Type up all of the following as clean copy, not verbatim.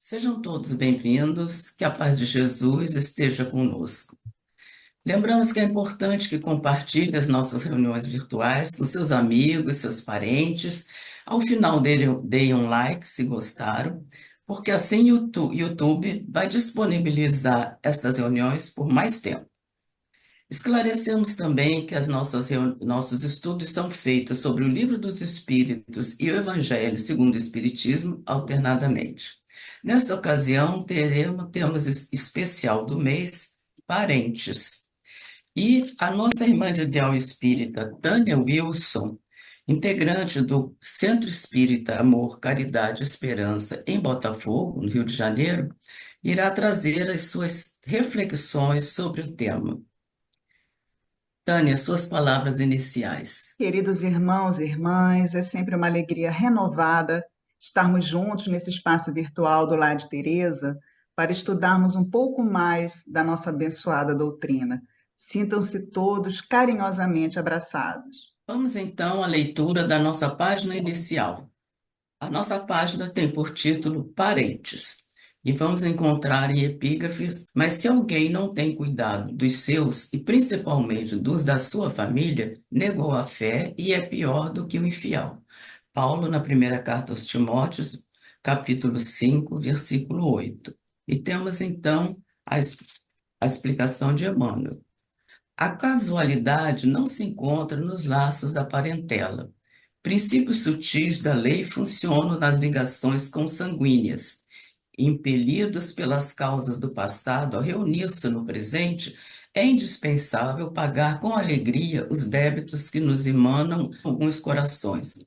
Sejam todos bem-vindos, que a paz de Jesus esteja conosco. Lembramos que é importante que compartilhe as nossas reuniões virtuais com seus amigos, seus parentes. Ao final dele, deem um like se gostaram, porque assim o YouTube vai disponibilizar estas reuniões por mais tempo. Esclarecemos também que nossos estudos são feitos sobre o Livro dos Espíritos e o Evangelho segundo o Espiritismo, alternadamente. Nesta ocasião, teremos temas especial do mês, parentes. E a nossa irmã de ideal espírita, Tânia Wilson, integrante do Centro Espírita Amor, Caridade e Esperança, em Botafogo, no Rio de Janeiro, irá trazer as suas reflexões sobre o tema. Tânia, suas palavras iniciais. Queridos irmãos e irmãs, é sempre uma alegria renovada estarmos juntos nesse espaço virtual do Lar de Teresa para estudarmos um pouco mais da nossa abençoada doutrina. Sintam-se todos carinhosamente abraçados. Vamos então à leitura da nossa página inicial. A nossa página tem por título Parentes. E vamos encontrar em epígrafes, mas se alguém não tem cuidado dos seus e principalmente dos da sua família, negou a fé e é pior do que o infiel. Paulo, na primeira carta aos Timóteos, capítulo 5, versículo 8. E temos então a explicação de Emmanuel. A casualidade não se encontra nos laços da parentela. Princípios sutis da lei funcionam nas ligações consanguíneas. Impelidos pelas causas do passado a reunir-se no presente, é indispensável pagar com alegria os débitos que nos emanam alguns corações,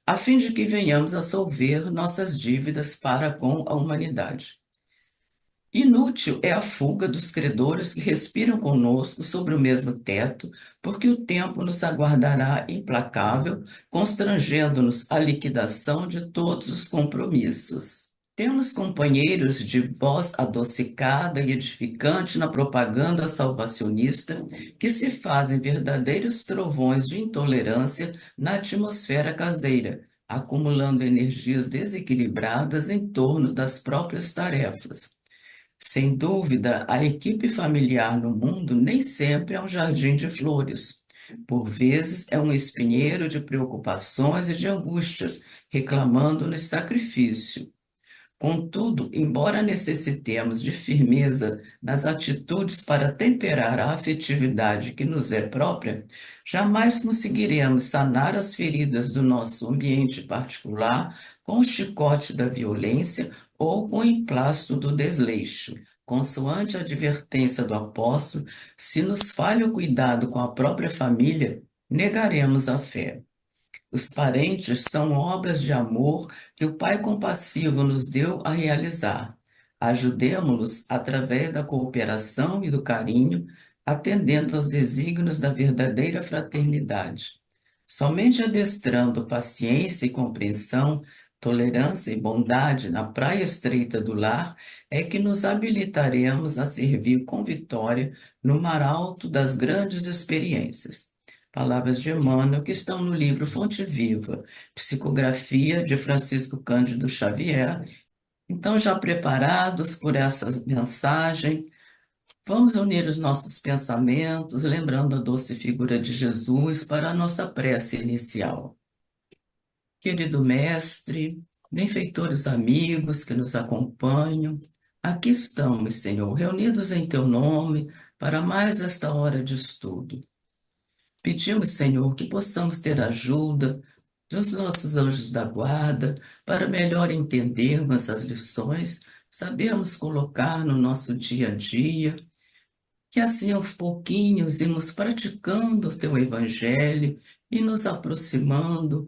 a fim de que venhamos a solver nossas dívidas para com a humanidade. Inútil é a fuga dos credores que respiram conosco sobre o mesmo teto, porque o tempo nos aguardará implacável, constrangendo-nos à liquidação de todos os compromissos. Temos companheiros de voz adocicada e edificante na propaganda salvacionista que se fazem verdadeiros trovões de intolerância na atmosfera caseira, acumulando energias desequilibradas em torno das próprias tarefas. Sem dúvida, a equipe familiar no mundo nem sempre é um jardim de flores. Por vezes é um espinheiro de preocupações e de angústias, reclamando-nos sacrifício. Contudo, embora necessitemos de firmeza nas atitudes para temperar a afetividade que nos é própria, jamais conseguiremos sanar as feridas do nosso ambiente particular com o chicote da violência ou com o emplasto do desleixo. Consoante a advertência do apóstolo, se nos falha o cuidado com a própria família, negaremos a fé. Os parentes são obras de amor que o Pai compassivo nos deu a realizar. Ajudemo-los através da cooperação e do carinho, atendendo aos desígnios da verdadeira fraternidade. Somente adestrando paciência e compreensão, tolerância e bondade na praia estreita do lar é que nos habilitaremos a servir com vitória no mar alto das grandes experiências. Palavras de Emmanuel, que estão no livro Fonte Viva, Psicografia de Francisco Cândido Xavier. Então, já preparados por essa mensagem, vamos unir os nossos pensamentos, lembrando a doce figura de Jesus para a nossa prece inicial. Querido Mestre, benfeitores amigos que nos acompanham, aqui estamos, Senhor, reunidos em Teu nome para mais esta hora de estudo. Pedimos, Senhor, que possamos ter ajuda dos nossos anjos da guarda para melhor entendermos as lições, sabermos colocar no nosso dia a dia, que assim aos pouquinhos irmos praticando o teu evangelho e nos aproximando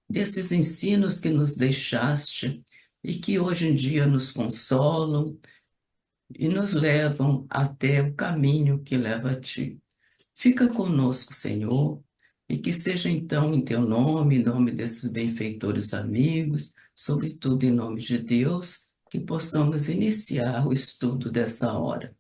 desses ensinos que nos deixaste e que hoje em dia nos consolam e nos levam até o caminho que leva a ti. Fica conosco, Senhor, e que seja então em teu nome, em nome desses benfeitores amigos, sobretudo em nome de Deus, que possamos iniciar o estudo dessa hora.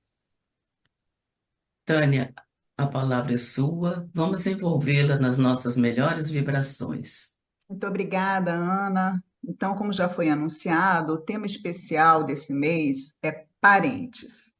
Tânia, a palavra é sua, vamos envolvê-la nas nossas melhores vibrações. Muito obrigada, Ana. Então, como já foi anunciado, o tema especial desse mês é parentes.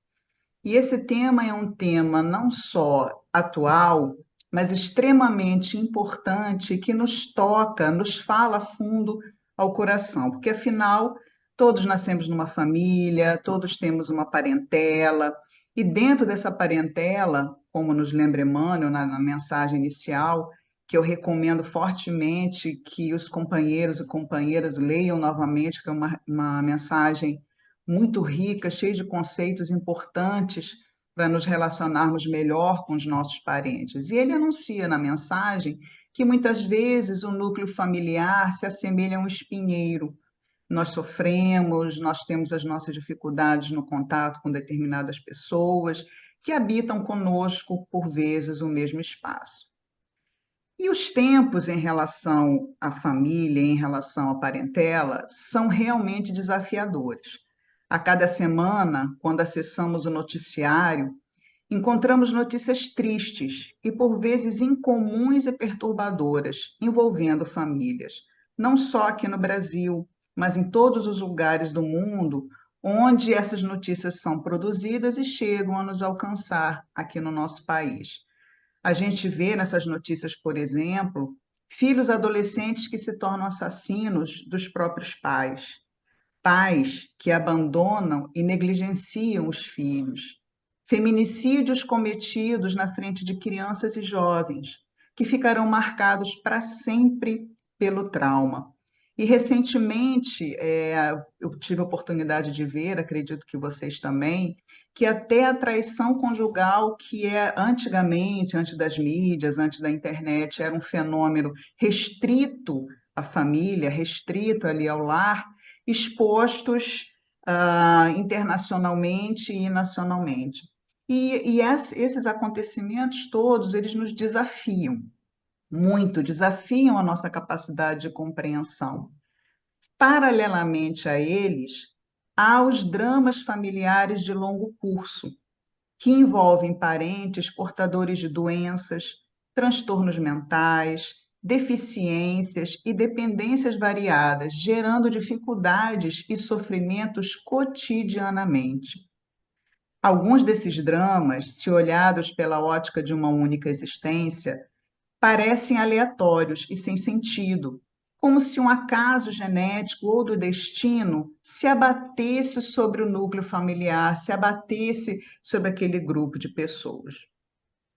E esse tema é um tema não só atual, mas extremamente importante que nos toca, nos fala fundo ao coração, porque afinal todos nascemos numa família, todos temos uma parentela, e dentro dessa parentela, como nos lembra Emmanuel na mensagem inicial, que eu recomendo fortemente que os companheiros e companheiras leiam novamente, que é uma mensagem muito rica, cheia de conceitos importantes para nos relacionarmos melhor com os nossos parentes. E ele anuncia na mensagem que muitas vezes o núcleo familiar se assemelha a um espinheiro. Nós sofremos, nós temos as nossas dificuldades no contato com determinadas pessoas que habitam conosco, por vezes, o mesmo espaço. E os tempos em relação à família, em relação à parentela, são realmente desafiadores. A cada semana, quando acessamos o noticiário, encontramos notícias tristes e, por vezes, incomuns e perturbadoras envolvendo famílias, não só aqui no Brasil, mas em todos os lugares do mundo onde essas notícias são produzidas e chegam a nos alcançar aqui no nosso país. A gente vê nessas notícias, por exemplo, filhos adolescentes que se tornam assassinos dos próprios pais, pais que abandonam e negligenciam os filhos, feminicídios cometidos na frente de crianças e jovens, que ficarão marcados para sempre pelo trauma. E recentemente, eu tive a oportunidade de ver, acredito que vocês também, que até a traição conjugal, que é antigamente, antes das mídias, antes da internet, era um fenômeno restrito à família, restrito ali ao lar, expostos internacionalmente e nacionalmente. E esses acontecimentos todos, eles nos desafiam muito, desafiam a nossa capacidade de compreensão. Paralelamente a eles, há os dramas familiares de longo curso, que envolvem parentes portadores de doenças, transtornos mentais, deficiências e dependências variadas, gerando dificuldades e sofrimentos cotidianamente. Alguns desses dramas, se olhados pela ótica de uma única existência, parecem aleatórios e sem sentido, como se um acaso genético ou do destino se abatesse sobre o núcleo familiar, se abatesse sobre aquele grupo de pessoas.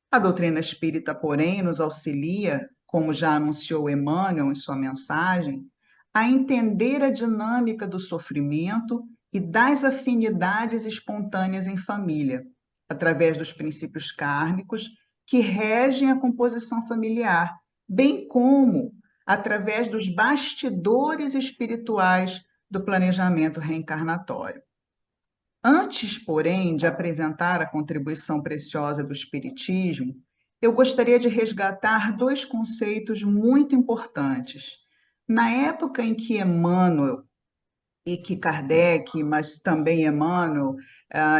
A doutrina espírita, porém, nos auxilia, como já anunciou Emmanuel em sua mensagem, a entender a dinâmica do sofrimento e das afinidades espontâneas em família, através dos princípios kármicos que regem a composição familiar, bem como através dos bastidores espirituais do planejamento reencarnatório. Antes, porém, de apresentar a contribuição preciosa do Espiritismo, eu gostaria de resgatar dois conceitos muito importantes. Na época em que Emmanuel e que Kardec, mas também Emmanuel,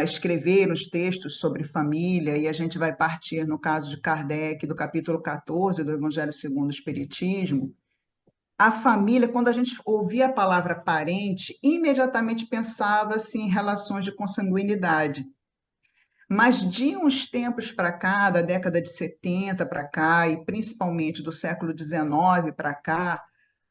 escreveram os textos sobre família, e a gente vai partir, no caso de Kardec, do capítulo 14 do Evangelho segundo o Espiritismo, a família, quando a gente ouvia a palavra parente, imediatamente pensava-se em relações de consanguinidade. Mas de uns tempos para cá, da década de 70 para cá, e principalmente do século XIX para cá,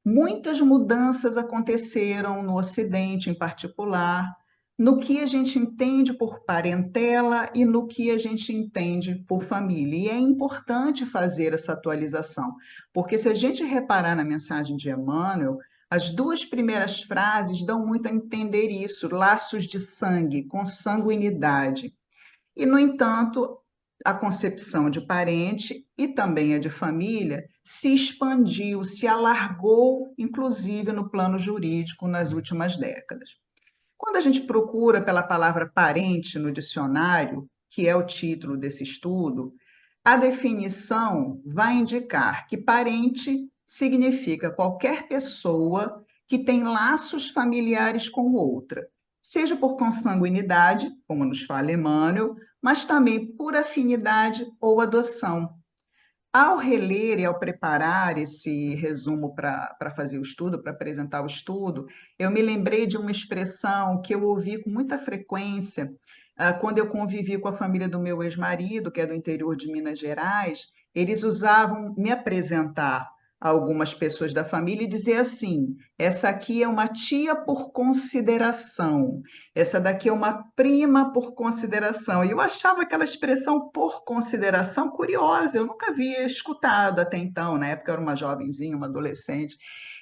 muitas mudanças aconteceram no Ocidente, em particular, no que a gente entende por parentela e no que a gente entende por família. E é importante fazer essa atualização, porque se a gente reparar na mensagem de Emmanuel, as duas primeiras frases dão muito a entender isso, laços de sangue, consanguinidade. E, no entanto, a concepção de parente e também a de família se expandiu, se alargou, inclusive no plano jurídico, nas últimas décadas. Quando a gente procura pela palavra parente no dicionário, que é o título desse estudo, a definição vai indicar que parente significa qualquer pessoa que tem laços familiares com outra, seja por consanguinidade, como nos fala Emmanuel, mas também por afinidade ou adoção. Ao reler e ao preparar esse resumo para fazer o estudo, para apresentar o estudo, eu me lembrei de uma expressão que eu ouvi com muita frequência quando eu convivi com a família do meu ex-marido, que é do interior de Minas Gerais. Eles usavam me apresentar a algumas pessoas da família e dizer assim: essa aqui é uma tia por consideração. Essa daqui é uma prima por consideração. E eu achava aquela expressão por consideração curiosa, eu nunca havia escutado até então, na época eu era uma jovenzinha, uma adolescente.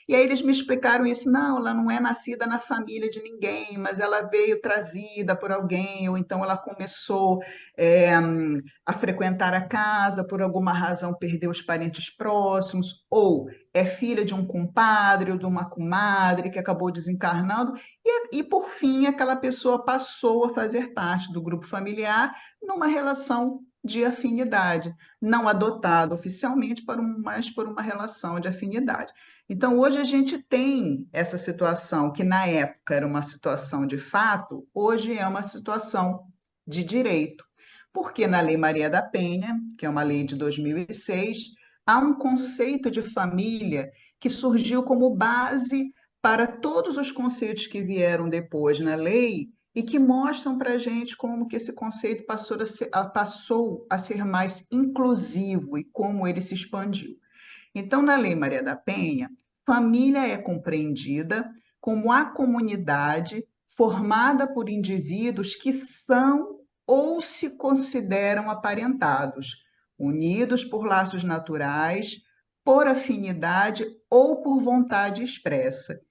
E aí eles me explicaram isso, não, ela não é nascida na família de ninguém, mas ela veio trazida por alguém, ou então ela começou é, a frequentar a casa, por alguma razão perdeu os parentes próximos, ou é filha de um compadre ou de uma comadre que acabou desencarnando, e por fim, aquela pessoa passou a fazer parte do grupo familiar numa relação de afinidade, não adotada oficialmente, mas por uma relação de afinidade. Então, hoje a gente tem essa situação que na época era uma situação de fato, hoje é uma situação de direito. Porque na Lei Maria da Penha, que é uma lei de 2006, há um conceito de família que surgiu como base para todos os conceitos que vieram depois na lei e que mostram para a gente como que esse conceito passou a ser mais inclusivo e como ele se expandiu. Então, na Lei Maria da Penha, família é compreendida como a comunidade formada por indivíduos que são ou se consideram aparentados, unidos por laços naturais, por afinidade ou por vontade expressa.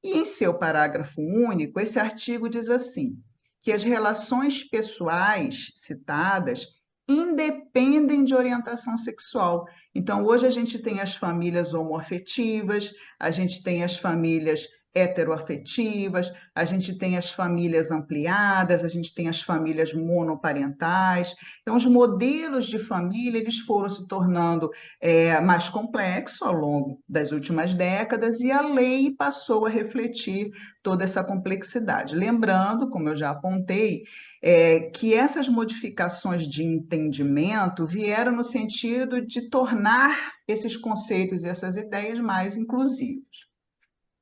E em seu parágrafo único, esse artigo diz assim: que as relações pessoais citadas independem de orientação sexual. Então, hoje a gente tem as famílias homoafetivas, a gente tem as famílias heteroafetivas, a gente tem as famílias ampliadas, a gente tem as famílias monoparentais. Então, os modelos de família eles foram se tornando mais complexos ao longo das últimas décadas e a lei passou a refletir toda essa complexidade. Lembrando, como eu já apontei, que essas modificações de entendimento vieram no sentido de tornar esses conceitos e essas ideias mais inclusivos.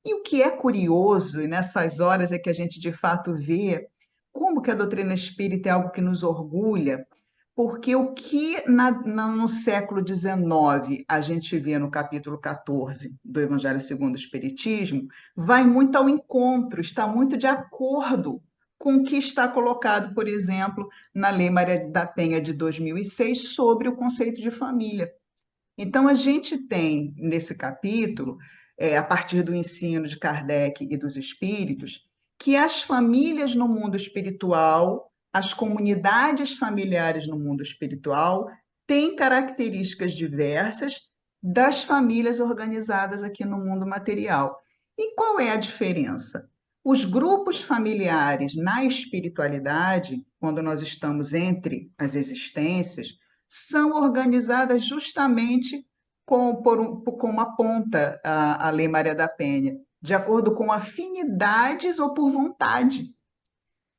E o que é curioso, e nessas horas é que a gente de fato vê como que a doutrina espírita é algo que nos orgulha, porque o que no século XIX a gente vê no capítulo 14 do Evangelho segundo o Espiritismo, vai muito ao encontro, está muito de acordo com o que está colocado, por exemplo, na Lei Maria da Penha de 2006 sobre o conceito de família. Então, a gente tem nesse capítulo, a partir do ensino de Kardec e dos espíritos, que as famílias no mundo espiritual, as comunidades familiares no mundo espiritual, têm características diversas das famílias organizadas aqui no mundo material. E qual é a diferença? Os grupos familiares na espiritualidade, quando nós estamos entre as existências, são organizadas justamente com uma ponta a Lei Maria da Penha, de acordo com afinidades ou por vontade.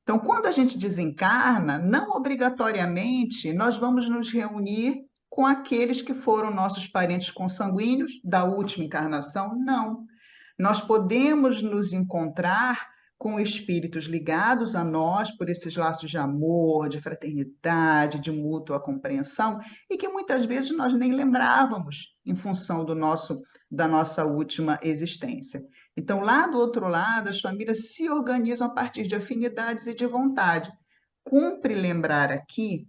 Então, quando a gente desencarna, não obrigatoriamente nós vamos nos reunir com aqueles que foram nossos parentes consanguíneos da última encarnação, não. Nós podemos nos encontrar com espíritos ligados a nós por esses laços de amor, de fraternidade, de mútua compreensão, e que muitas vezes nós nem lembrávamos em função da nossa última existência. Então, lá do outro lado, as famílias se organizam a partir de afinidades e de vontade. Cumpre lembrar aqui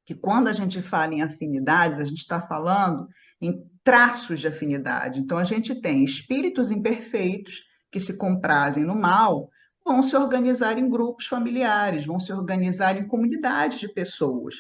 que quando a gente fala em afinidades, a gente está falando em traços de afinidade. Então, a gente tem espíritos imperfeitos que se comprazem no mal, vão se organizar em grupos familiares, vão se organizar em comunidades de pessoas.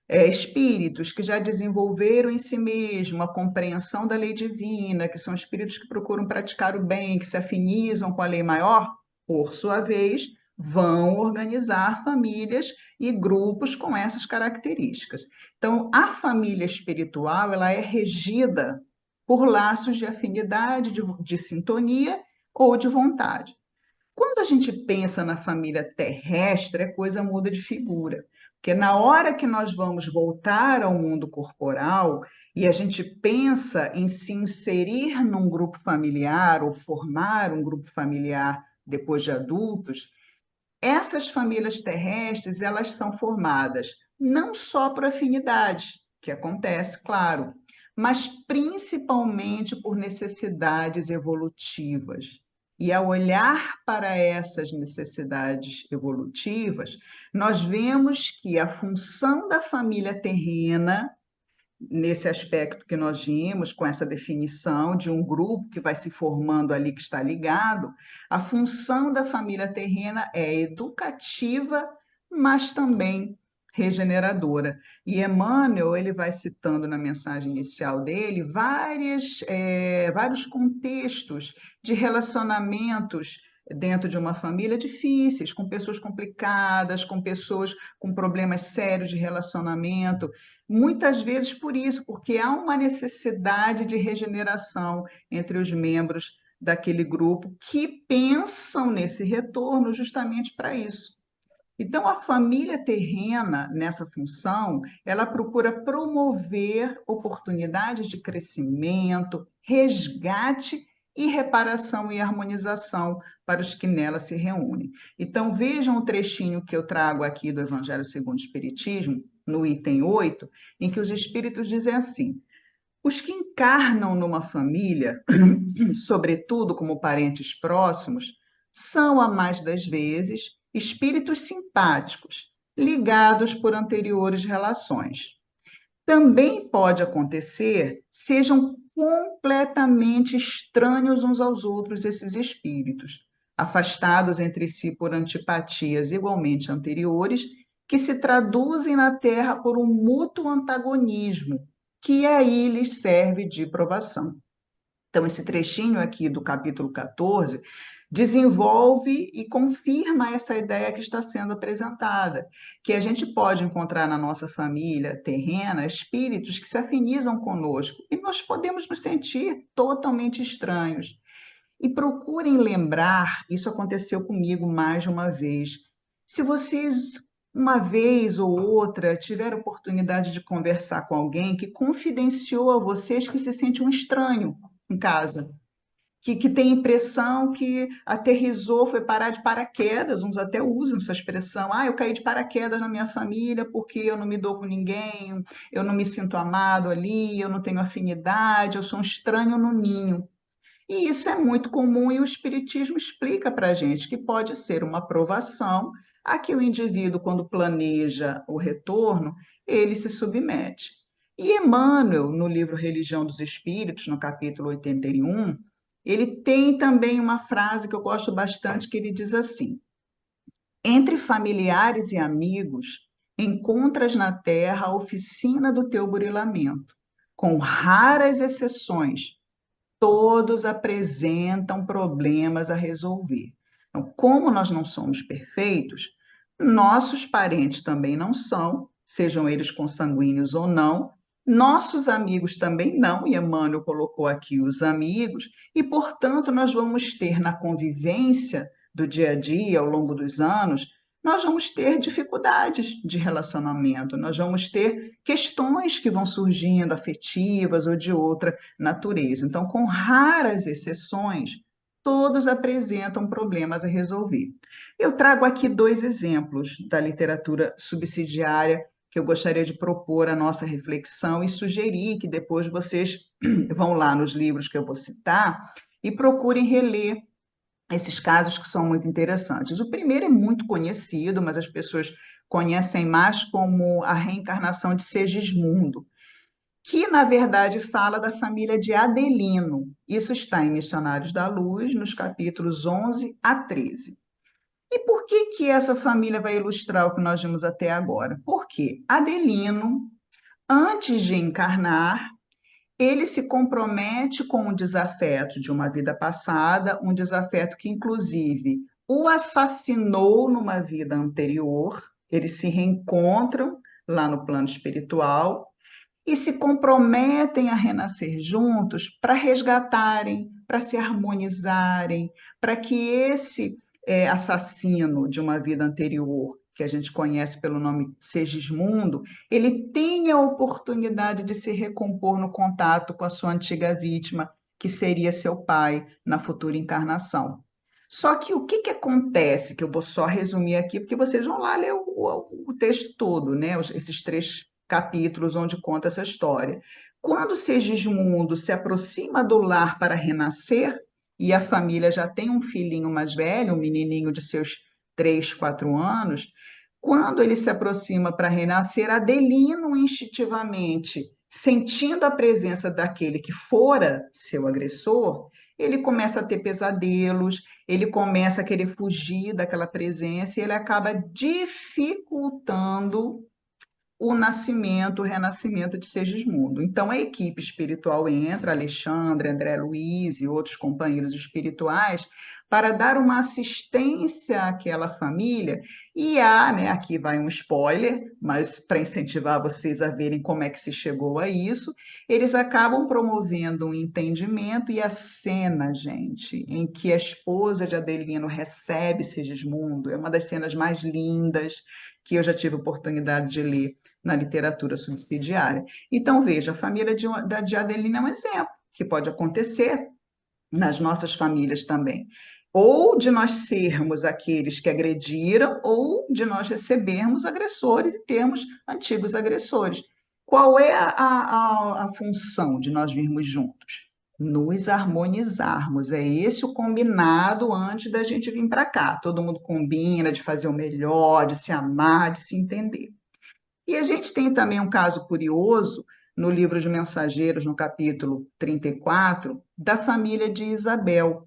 Espíritos que já desenvolveram em si mesmo a compreensão da lei divina, que são espíritos que procuram praticar o bem, que se afinizam com a lei maior, por sua vez, vão organizar famílias e grupos com essas características. Então, a família espiritual ela é regida por laços de afinidade, de sintonia ou de vontade. Quando a gente pensa na família terrestre, a coisa muda de figura, Porque na hora que nós vamos voltar ao mundo corporal e a gente pensa em se inserir num grupo familiar ou formar um grupo familiar depois de adultos, essas famílias terrestres, elas são formadas não só por afinidade, que acontece, claro, mas principalmente por necessidades evolutivas. E ao olhar para essas necessidades evolutivas, nós vemos que a função da família terrena nesse aspecto que nós vimos, com essa definição de um grupo que vai se formando ali, que está ligado, a função da família terrena é educativa, mas também regeneradora. E Emmanuel, ele vai citando na mensagem inicial dele vários contextos de relacionamentos dentro de uma família difíceis, com pessoas complicadas, com pessoas com problemas sérios de relacionamento. Muitas vezes por isso, porque há uma necessidade de regeneração entre os membros daquele grupo que pensam nesse retorno justamente para isso. Então, a família terrena, nessa função, ela procura promover oportunidades de crescimento, resgate e reparação e harmonização para os que nela se reúnem. Então, vejam o trechinho que eu trago aqui do Evangelho segundo o Espiritismo, no item 8, em que os espíritos dizem assim: os que encarnam numa família, sobretudo como parentes próximos, são, a mais das vezes, espíritos simpáticos, ligados por anteriores relações. Também pode acontecer, sejam completamente estranhos uns aos outros esses espíritos, afastados entre si por antipatias igualmente anteriores, que se traduzem na Terra por um mútuo antagonismo, que aí lhes serve de provação. Então, esse trechinho aqui do capítulo 14 desenvolve e confirma essa ideia que está sendo apresentada, que a gente pode encontrar na nossa família terrena espíritos que se afinizam conosco e nós podemos nos sentir totalmente estranhos. E procurem lembrar, isso aconteceu comigo mais de uma vez. Se vocês, uma vez ou outra, tiveram oportunidade de conversar com alguém que confidenciou a vocês que se sente um estranho em casa, que tem a impressão que aterrissou, foi parar de paraquedas, uns até usam essa expressão, eu caí de paraquedas na minha família porque eu não me dou com ninguém, eu não me sinto amado ali, eu não tenho afinidade, eu sou um estranho no ninho. E isso é muito comum e o Espiritismo explica para a gente que pode ser uma provação a que o indivíduo, quando planeja o retorno, ele se submete. E Emmanuel, no livro Religião dos Espíritos, no capítulo 81, ele tem também uma frase que eu gosto bastante, que ele diz assim: entre familiares e amigos, encontras na terra a oficina do teu burilamento, com raras exceções todos apresentam problemas a resolver. Então, como nós não somos perfeitos, nossos parentes também não são, sejam eles consanguíneos ou não, nossos amigos também não, e Emmanuel colocou aqui os amigos, e, portanto, nós vamos ter na convivência do dia a dia, ao longo dos anos, nós vamos ter dificuldades de relacionamento, nós vamos ter questões que vão surgindo, afetivas ou de outra natureza. Então, com raras exceções, todos apresentam problemas a resolver. Eu trago aqui dois exemplos da literatura subsidiária que eu gostaria de propor a nossa reflexão e sugerir que depois vocês vão lá nos livros que eu vou citar e procurem reler esses casos que são muito interessantes. O primeiro é muito conhecido, mas as pessoas conhecem mais como a reencarnação de Segismundo, que na verdade fala da família de Adelino. Isso está em Missionários da Luz, nos capítulos 11 a 13. E por que que essa família vai ilustrar o que nós vimos até agora? Porque Adelino, antes de encarnar, ele se compromete com o desafeto de uma vida passada, um desafeto que, inclusive, o assassinou numa vida anterior. Eles se reencontram lá no plano espiritual e se comprometem a renascer juntos para resgatarem, para se harmonizarem, para que esse assassino de uma vida anterior que a gente conhece pelo nome Segismundo, ele tem a oportunidade de se recompor no contato com a sua antiga vítima, que seria seu pai na futura encarnação. Só que o que acontece, que eu vou só resumir aqui, porque vocês vão lá ler o texto todo, né? Esses 3 capítulos onde conta essa história. Quando Segismundo se aproxima do lar para renascer, e a família já tem um filhinho mais velho, um menininho de seus 3, 4 anos, quando ele se aproxima para renascer, Adelino instintivamente, sentindo a presença daquele que fora seu agressor, ele começa a ter pesadelos, ele começa a querer fugir daquela presença e ele acaba dificultando o nascimento, o renascimento de Segismundo. Então, a equipe espiritual entra, Alexandre, André Luiz e outros companheiros espirituais, para dar uma assistência àquela família. E há, né, aqui vai um spoiler, mas para incentivar vocês a verem como é que se chegou a isso, eles acabam promovendo um entendimento e a cena, gente, em que a esposa de Adelino recebe Segismundo, é uma das cenas mais lindas que eu já tive oportunidade de ler na literatura subsidiária. Então, veja, a família de Adelina é um exemplo que pode acontecer nas nossas famílias também. Ou de nós sermos aqueles que agrediram, ou de nós recebermos agressores e termos antigos agressores. Qual é a função de nós virmos juntos? Nos harmonizarmos. É esse o combinado antes da gente vir para cá. Todo mundo combina de fazer o melhor, de se amar, de se entender. E a gente tem também um caso curioso no livro de Mensageiros, no capítulo 34, da família de Isabel.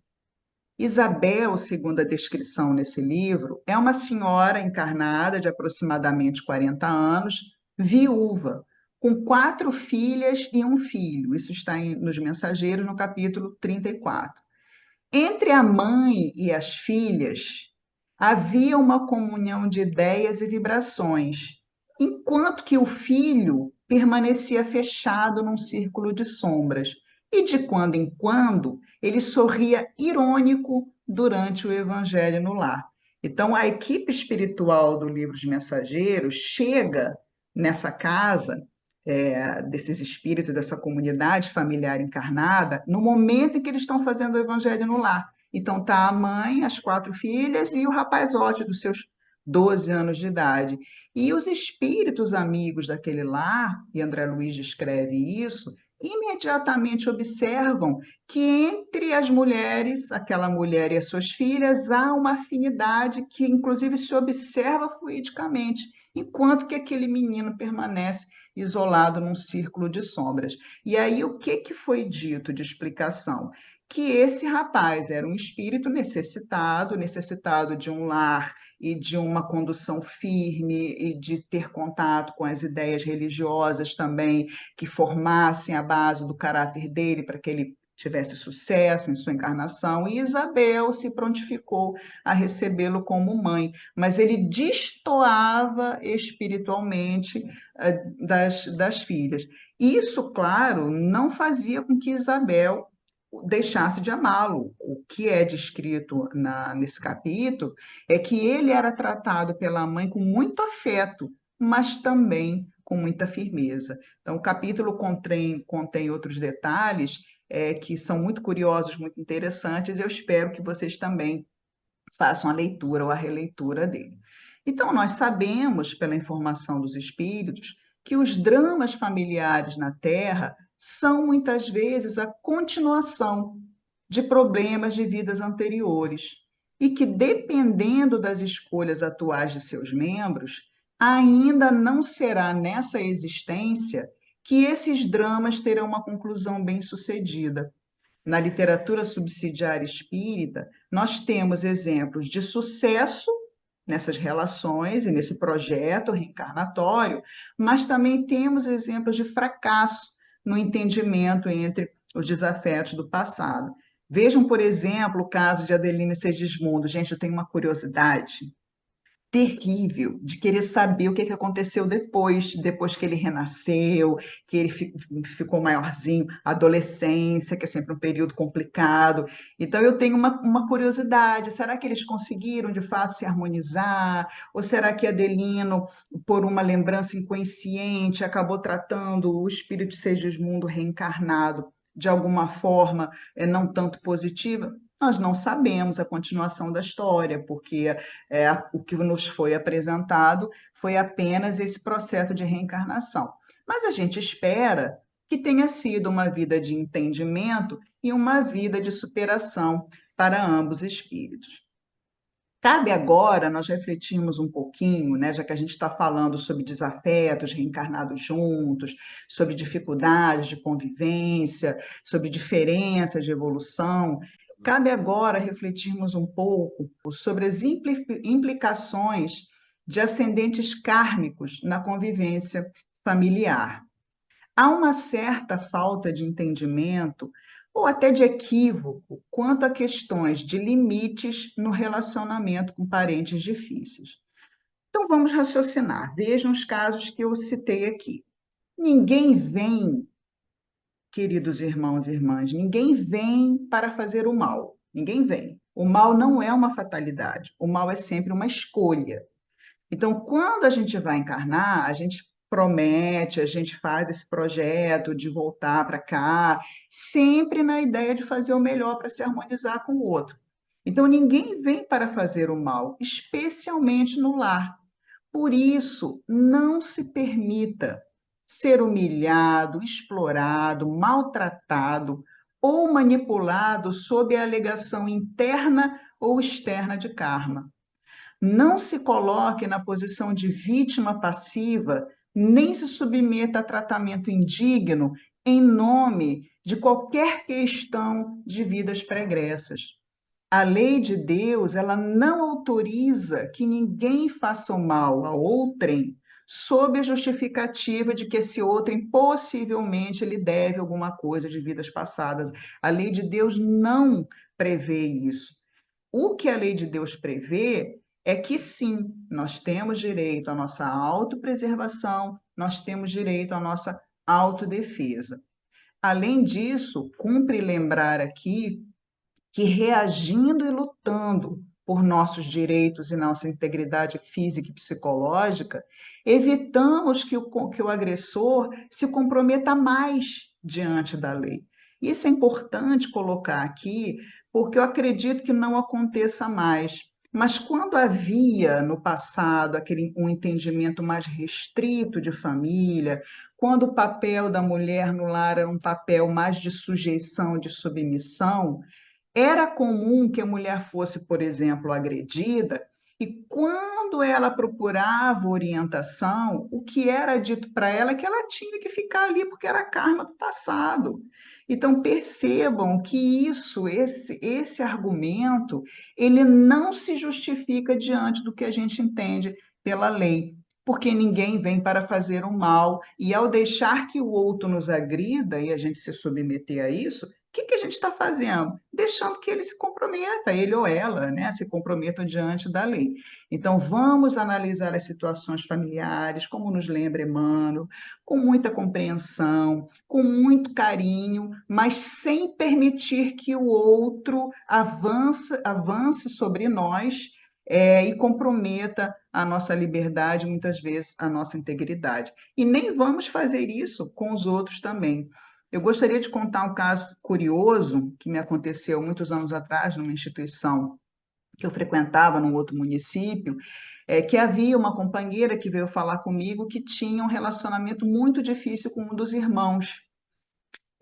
Isabel, segundo a descrição nesse livro, é uma senhora encarnada de aproximadamente 40 anos, viúva, com 4 filhas e um filho. Isso está nos Mensageiros, no capítulo 34. Entre a mãe e as filhas, havia uma comunhão de ideias e vibrações, enquanto que o filho permanecia fechado num círculo de sombras, e de quando em quando ele sorria irônico durante o evangelho no lar. Então, a equipe espiritual do livro de Mensageiros chega nessa casa desses espíritos, dessa comunidade familiar encarnada, no momento em que eles estão fazendo o evangelho no lar. Então, tá a mãe, as 4 filhas e o rapazote dos seus 12 anos de idade. E os espíritos amigos daquele lar, e André Luiz descreve isso, imediatamente observam que entre as mulheres, aquela mulher e as suas filhas, há uma afinidade que, inclusive, se observa fluidicamente, enquanto que aquele menino permanece isolado num círculo de sombras. E aí, o que foi dito de explicação? Que esse rapaz era um espírito necessitado, necessitado de um lar e de uma condução firme e de ter contato com as ideias religiosas também que formassem a base do caráter dele para que ele tivesse sucesso em sua encarnação, e Isabel se prontificou a recebê-lo como mãe, mas ele destoava espiritualmente das filhas. Isso, claro, não fazia com que Isabel deixasse de amá-lo. O que é descrito nesse capítulo é que ele era tratado pela mãe com muito afeto, mas também com muita firmeza. Então, o capítulo contém outros detalhes que são muito curiosos, muito interessantes. Eu espero que vocês também façam a leitura ou a releitura dele. Então, nós sabemos, pela informação dos espíritos, que os dramas familiares na Terra são muitas vezes a continuação de problemas de vidas anteriores e que, dependendo das escolhas atuais de seus membros, ainda não será nessa existência que esses dramas terão uma conclusão bem-sucedida. Na literatura subsidiária espírita, nós temos exemplos de sucesso nessas relações e nesse projeto reencarnatório, mas também temos exemplos de fracasso no entendimento entre os desafetos do passado. Vejam, por exemplo, o caso de Adelina e Segismundo. Gente, eu tenho uma curiosidade. terrível de querer saber o que aconteceu depois que ele renasceu, que ele ficou maiorzinho, adolescência, que é sempre um período complicado. Então eu tenho uma curiosidade, será que eles conseguiram de fato se harmonizar? Ou será que Adelino, por uma lembrança inconsciente, acabou tratando o espírito de Segismundo reencarnado de alguma forma não tanto positiva? Nós não sabemos a continuação da história, porque o que nos foi apresentado foi apenas esse processo de reencarnação. Mas a gente espera que tenha sido uma vida de entendimento e uma vida de superação para ambos espíritos. Cabe agora nós refletirmos um pouquinho, né, já que a gente está falando sobre desafetos reencarnados juntos, sobre dificuldades de convivência, sobre diferenças de evolução. Cabe agora refletirmos um pouco sobre as implicações de ascendentes kármicos na convivência familiar. Há uma certa falta de entendimento ou até de equívoco quanto a questões de limites no relacionamento com parentes difíceis. Então vamos raciocinar. Vejam os casos que eu citei aqui. Ninguém vem, queridos irmãos e irmãs, ninguém vem para fazer o mal. Ninguém vem. O mal não é uma fatalidade. O mal é sempre uma escolha. Então, quando a gente vai encarnar, a gente promete, a gente faz esse projeto de voltar para cá, sempre na ideia de fazer o melhor para se harmonizar com o outro. Então, ninguém vem para fazer o mal, especialmente no lar. Por isso, não se permita ser humilhado, explorado, maltratado ou manipulado sob a alegação interna ou externa de karma. Não se coloque na posição de vítima passiva, nem se submeta a tratamento indigno em nome de qualquer questão de vidas pregressas. A lei de Deus, ela não autoriza que ninguém faça o mal a outrem sob a justificativa de que esse outrem possivelmente lhe deve alguma coisa de vidas passadas. A lei de Deus não prevê isso. O que a lei de Deus prevê é que sim, nós temos direito à nossa autopreservação, nós temos direito à nossa autodefesa. Além disso, cumpre lembrar aqui que reagindo e lutando por nossos direitos e nossa integridade física e psicológica, evitamos que o agressor se comprometa mais diante da lei. Isso é importante colocar aqui, porque eu acredito que não aconteça mais. Mas quando havia no passado um entendimento mais restrito de família, quando o papel da mulher no lar era um papel mais de sujeição, de submissão, era comum que a mulher fosse, por exemplo, agredida, e quando ela procurava orientação, o que era dito para ela é que ela tinha que ficar ali porque era karma do passado. Então percebam que esse argumento, ele não se justifica diante do que a gente entende pela lei, porque ninguém vem para fazer o mal, e ao deixar que o outro nos agrida e a gente se submeter a isso, que a gente está fazendo? Deixando que ele se comprometa, ele ou ela, né, se comprometam diante da lei. Então, vamos analisar as situações familiares, como nos lembra Emmanuel, com muita compreensão, com muito carinho, mas sem permitir que o outro avance sobre nós e comprometa a nossa liberdade, muitas vezes a nossa integridade. E nem vamos fazer isso com os outros também. Eu gostaria de contar um caso curioso que me aconteceu muitos anos atrás numa instituição que eu frequentava num outro município, que havia uma companheira que veio falar comigo que tinha um relacionamento muito difícil com um dos irmãos.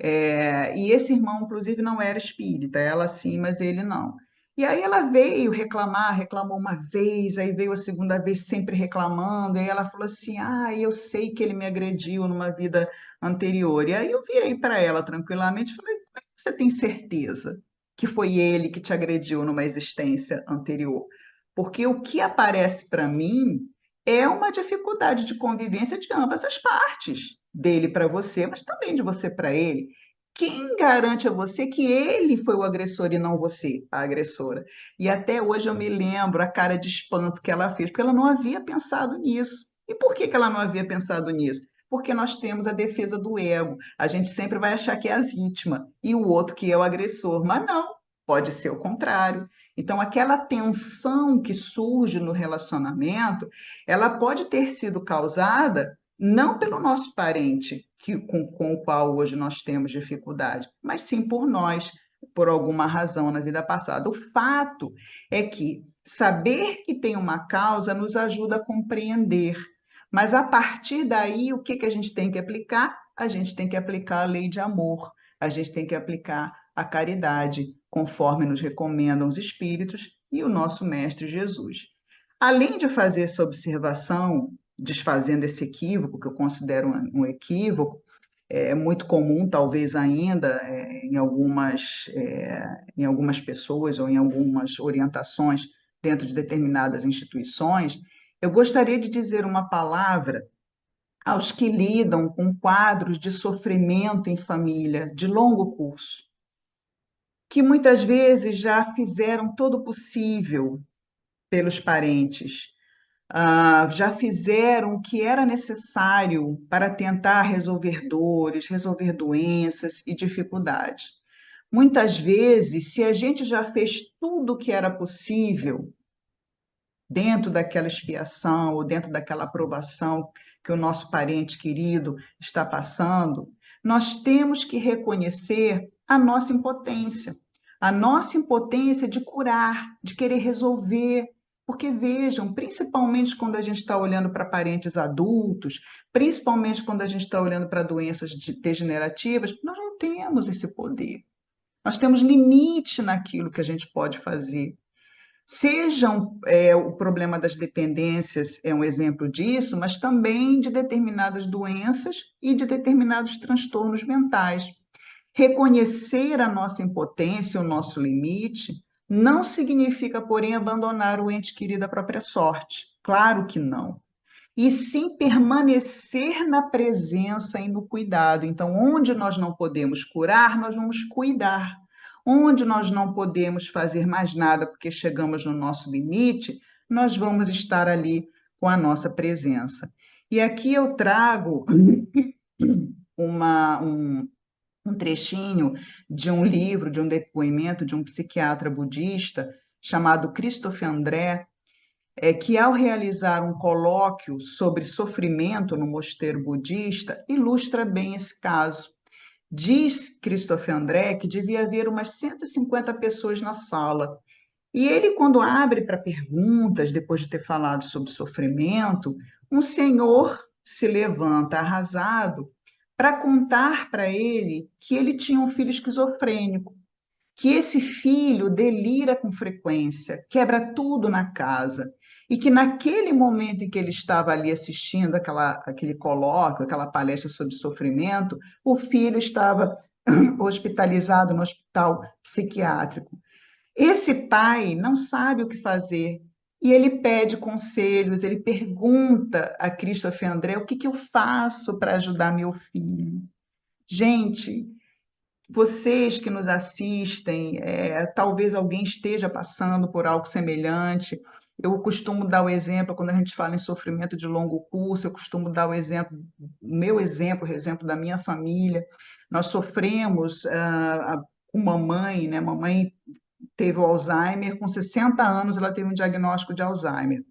E esse irmão, inclusive, não era espírita, ela sim, mas ele não. E aí ela veio reclamar, reclamou uma vez, aí veio a segunda vez sempre reclamando, e aí ela falou assim: ah, eu sei que ele me agrediu numa vida anterior. E aí eu virei para ela tranquilamente e falei: como é que você tem certeza que foi ele que te agrediu numa existência anterior? Porque o que aparece para mim é uma dificuldade de convivência de ambas as partes, dele para você, mas também de você para ele. quem garante a você que ele foi o agressor e não você, a agressora? E até hoje eu me lembro a cara de espanto que ela fez, porque ela não havia pensado nisso. E por que que ela não havia pensado nisso? Porque nós temos a defesa do ego. A gente sempre vai achar que é a vítima e o outro que é o agressor, mas não, pode ser o contrário. Então, aquela tensão que surge no relacionamento, ela pode ter sido causada não pelo nosso parente com o qual hoje nós temos dificuldade, mas sim por nós, por alguma razão na vida passada. O fato é que saber que tem uma causa nos ajuda a compreender, mas a partir daí, o que que a gente tem que aplicar? A gente tem que aplicar a lei de amor, a gente tem que aplicar a caridade, conforme nos recomendam os Espíritos e o nosso Mestre Jesus. Além de fazer essa observação, desfazendo esse equívoco, que eu considero um equívoco, é muito comum, talvez ainda, em algumas pessoas ou em algumas orientações dentro de determinadas instituições, eu gostaria de dizer uma palavra aos que lidam com quadros de sofrimento em família de longo curso, que muitas vezes já fizeram todo o possível pelos parentes, já fizeram o que era necessário para tentar resolver dores, resolver doenças e dificuldades. Muitas vezes, se a gente já fez tudo o que era possível dentro daquela expiação ou dentro daquela aprovação que o nosso parente querido está passando, nós temos que reconhecer a nossa impotência de curar, de querer resolver. Porque vejam, principalmente quando a gente está olhando para parentes adultos, principalmente quando a gente está olhando para doenças degenerativas, nós não temos esse poder. Nós temos limite naquilo que a gente pode fazer. Sejam o problema das dependências é um exemplo disso, mas também de determinadas doenças e de determinados transtornos mentais. Reconhecer a nossa impotência, o nosso limite, não significa, porém, abandonar o ente querido à própria sorte. Claro que não. E sim permanecer na presença e no cuidado. Então, onde nós não podemos curar, nós vamos cuidar. Onde nós não podemos fazer mais nada porque chegamos no nosso limite, nós vamos estar ali com a nossa presença. E aqui eu trago uma, um, um trechinho de um livro, de um depoimento de um psiquiatra budista chamado Christophe André, que ao realizar um colóquio sobre sofrimento no mosteiro budista, ilustra bem esse caso. Diz Christophe André que devia haver umas 150 pessoas na sala. E ele, quando abre para perguntas, depois de ter falado sobre sofrimento, um senhor se levanta arrasado para contar para ele que ele tinha um filho esquizofrênico, que esse filho delira com frequência, quebra tudo na casa, e que naquele momento em que ele estava ali assistindo aquele colóquio, aquela palestra sobre sofrimento, o filho estava hospitalizado no hospital psiquiátrico. Esse pai não sabe o que fazer e ele pede conselhos, ele pergunta a Christopher André o que que eu faço para ajudar meu filho. Gente, vocês que nos assistem, talvez alguém esteja passando por algo semelhante. Eu costumo dar o exemplo, quando a gente fala em sofrimento de longo curso, eu costumo dar o exemplo, o exemplo da minha família. Nós sofremos com mamãe, né? Mamãe teve o Alzheimer, com 60 anos ela teve um diagnóstico de Alzheimer.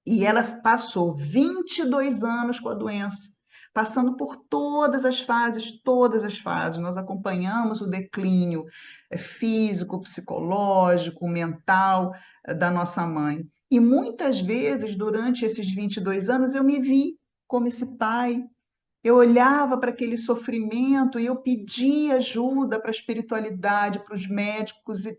E ela passou 22 anos com a doença, passando por todas as fases. Nós acompanhamos o declínio físico, psicológico, mental da nossa mãe. E muitas vezes, durante esses 22 anos, eu me vi como esse pai. Eu olhava para aquele sofrimento e eu pedia ajuda para a espiritualidade, para os médicos, e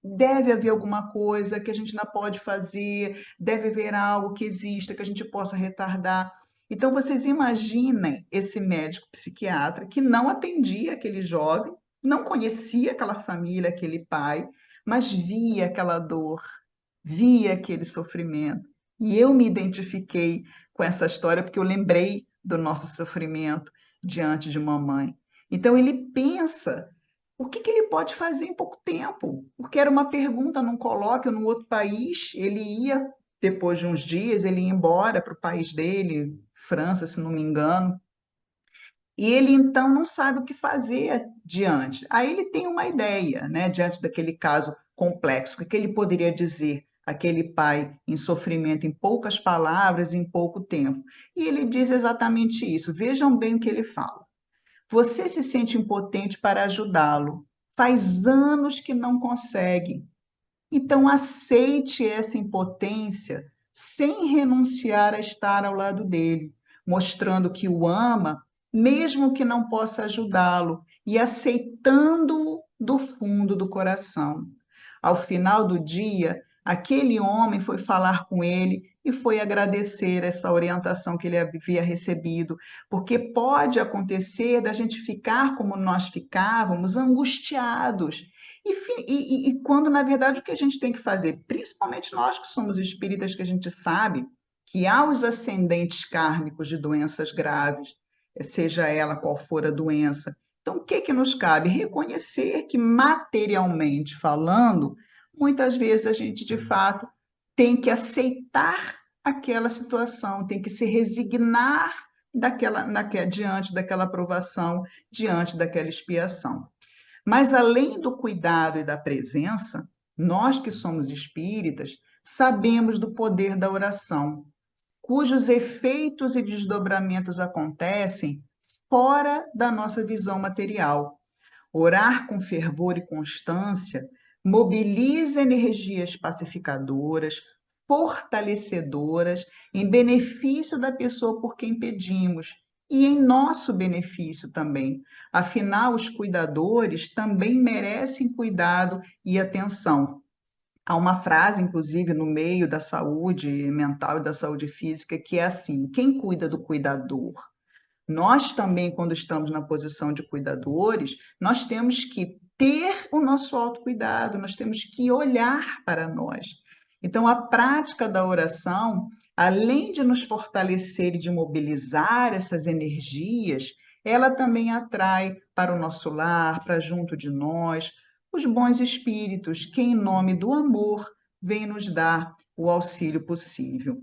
deve haver alguma coisa que a gente não pode fazer, deve haver algo que exista que a gente possa retardar. Então, vocês imaginem esse médico psiquiatra que não atendia aquele jovem, não conhecia aquela família, aquele pai, mas via aquela dor, via aquele sofrimento. E eu me identifiquei com essa história porque eu lembrei do nosso sofrimento diante de mamãe. Então ele pensa o que que ele pode fazer em pouco tempo, porque era uma pergunta num colóquio num outro país, ele ia, depois de uns dias, ele ia embora para o país dele, França, se não me engano, e ele então não sabe o que fazer diante. Aí ele tem uma ideia, né, diante daquele caso complexo, o que ele poderia dizer aquele pai em sofrimento em poucas palavras, em pouco tempo. E ele diz exatamente isso. Vejam bem o que ele fala. Você se sente impotente para ajudá-lo. Faz anos que não consegue. Então aceite essa impotência sem renunciar a estar ao lado dele, mostrando que o ama, mesmo que não possa ajudá-lo, e aceitando-o do fundo do coração. Ao final do dia, aquele homem foi falar com ele e foi agradecer essa orientação que ele havia recebido, porque pode acontecer da gente ficar como nós ficávamos, angustiados. E quando, na verdade, o que a gente tem que fazer, principalmente nós que somos espíritas, que a gente sabe que há os ascendentes kármicos de doenças graves, seja ela qual for a doença. Então, o que que nos cabe? Reconhecer que, materialmente falando, muitas vezes a gente, de fato, tem que aceitar aquela situação, tem que se resignar diante daquela provação, diante daquela expiação. Mas além do cuidado e da presença, nós que somos espíritas, sabemos do poder da oração, cujos efeitos e desdobramentos acontecem fora da nossa visão material. Orar com fervor e constância mobiliza energias pacificadoras, fortalecedoras, em benefício da pessoa por quem pedimos e em nosso benefício também. Afinal, os cuidadores também merecem cuidado e atenção. Há uma frase, inclusive, no meio da saúde mental e da saúde física, que é assim: quem cuida do cuidador? Nós também, quando estamos na posição de cuidadores, nós temos que ter o nosso autocuidado, nós temos que olhar para nós. Então, a prática da oração, além de nos fortalecer e de mobilizar essas energias, ela também atrai para o nosso lar, para junto de nós, os bons espíritos, que, em nome do amor, vêm nos dar o auxílio possível.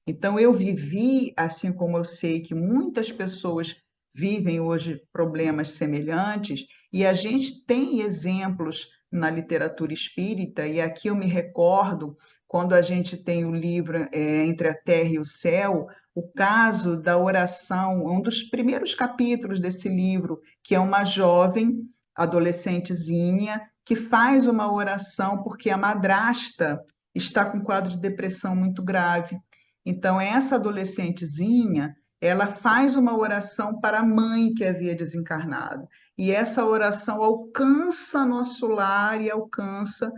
Então, eu vivi, assim como eu sei que muitas pessoas vivem hoje problemas semelhantes, e a gente tem exemplos na literatura espírita, e aqui eu me recordo, quando a gente tem o livro Entre a Terra e o Céu, o caso da oração, um dos primeiros capítulos desse livro, que é uma jovem adolescentezinha que faz uma oração porque a madrasta está com um quadro de depressão muito grave. Então, essa adolescentezinha, ela faz uma oração para a mãe que havia desencarnado. E essa oração alcança nosso lar e alcança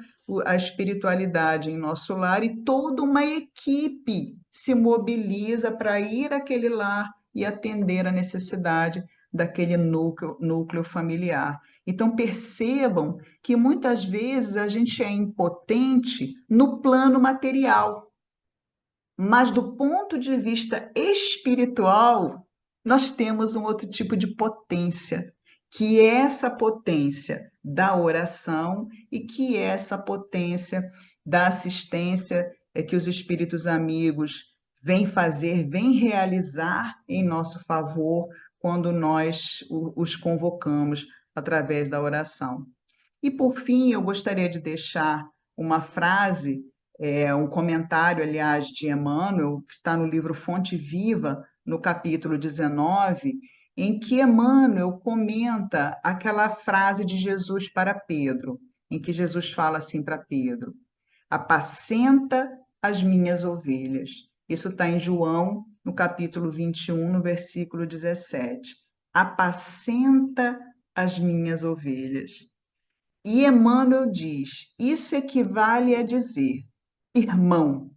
a espiritualidade em nosso lar, e toda uma equipe se mobiliza para ir àquele lar e atender a necessidade daquele núcleo familiar. Então, percebam que muitas vezes a gente é impotente no plano material, mas do ponto de vista espiritual, nós temos um outro tipo de potência, que é essa potência da oração e que é essa potência da assistência que os espíritos amigos vêm fazer, vêm realizar em nosso favor quando nós os convocamos através da oração. E por fim, eu gostaria de deixar uma frase, um comentário, aliás, de Emmanuel, que está no livro Fonte Viva, no capítulo 19, em que Emmanuel comenta aquela frase de Jesus para Pedro, em que Jesus fala assim para Pedro: apacenta as minhas ovelhas. Isso está em João, no capítulo 21, no versículo 17. Apacenta as minhas ovelhas. E Emmanuel diz: isso equivale a dizer, irmão,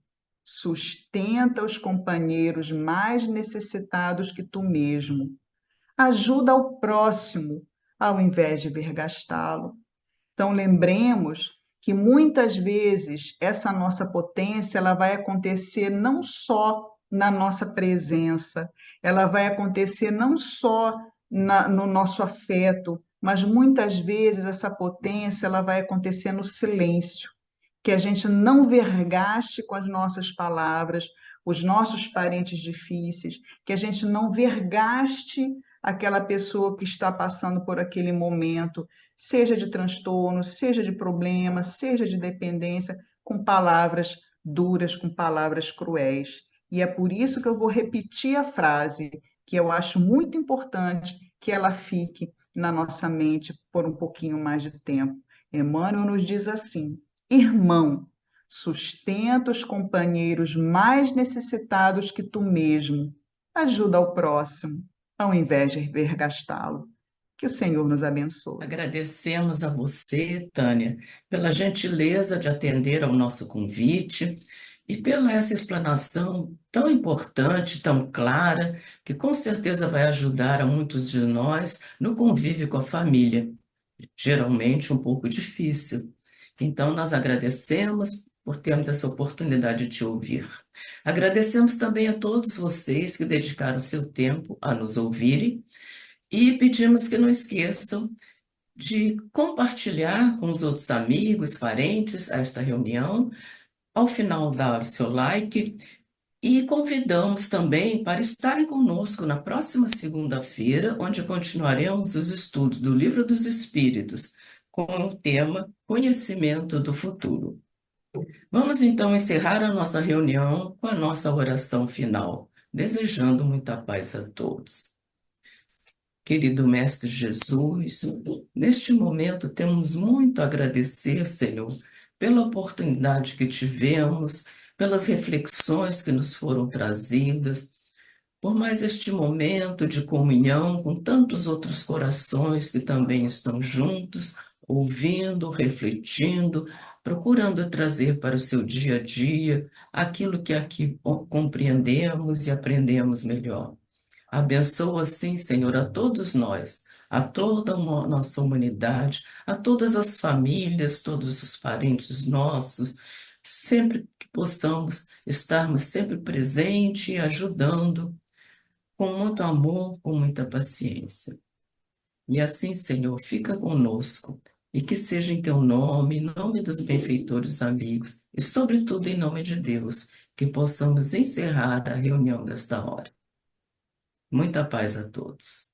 sustenta os companheiros mais necessitados que tu mesmo. Ajuda ao próximo, ao invés de vergastá-lo. Então, lembremos que muitas vezes essa nossa potência ela vai acontecer não só na nossa presença, ela vai acontecer não só no nosso afeto, mas muitas vezes essa potência ela vai acontecer no silêncio, que a gente não vergaste com as nossas palavras os nossos parentes difíceis, que a gente não vergaste aquela pessoa que está passando por aquele momento, seja de transtorno, seja de problema, seja de dependência, com palavras duras, com palavras cruéis. E é por isso que eu vou repetir a frase, que eu acho muito importante que ela fique na nossa mente por um pouquinho mais de tempo. Emmanuel nos diz assim: irmão, sustenta os companheiros mais necessitados que tu mesmo. Ajuda ao próximo, ao invés de vergastá-lo. Que o Senhor nos abençoe. Agradecemos a você, Tânia, pela gentileza de atender ao nosso convite e pela essa explanação tão importante, tão clara, que com certeza vai ajudar a muitos de nós no convívio com a família, geralmente um pouco difícil. Então, nós agradecemos por termos essa oportunidade de te ouvir. Agradecemos também a todos vocês que dedicaram seu tempo a nos ouvirem e pedimos que não esqueçam de compartilhar com os outros amigos, parentes, esta reunião. Ao final, dar o seu like e convidamos também para estarem conosco na próxima segunda-feira, onde continuaremos os estudos do Livro dos Espíritos, com o tema Conhecimento do Futuro. Vamos então encerrar a nossa reunião com a nossa oração final, desejando muita paz a todos. Querido Mestre Jesus, neste momento temos muito a agradecer, Senhor, pela oportunidade que tivemos, pelas reflexões que nos foram trazidas, por mais este momento de comunhão com tantos outros corações que também estão juntos, ouvindo, refletindo, procurando trazer para o seu dia a dia aquilo que aqui compreendemos e aprendemos melhor. Abençoa, sim, Senhor, a todos nós, a toda a nossa humanidade, a todas as famílias, todos os parentes nossos, sempre que possamos estarmos sempre presentes e ajudando, com muito amor, com muita paciência. E assim, Senhor, fica conosco, e que seja em teu nome, em nome dos benfeitores amigos, e sobretudo em nome de Deus, que possamos encerrar a reunião desta hora. Muita paz a todos.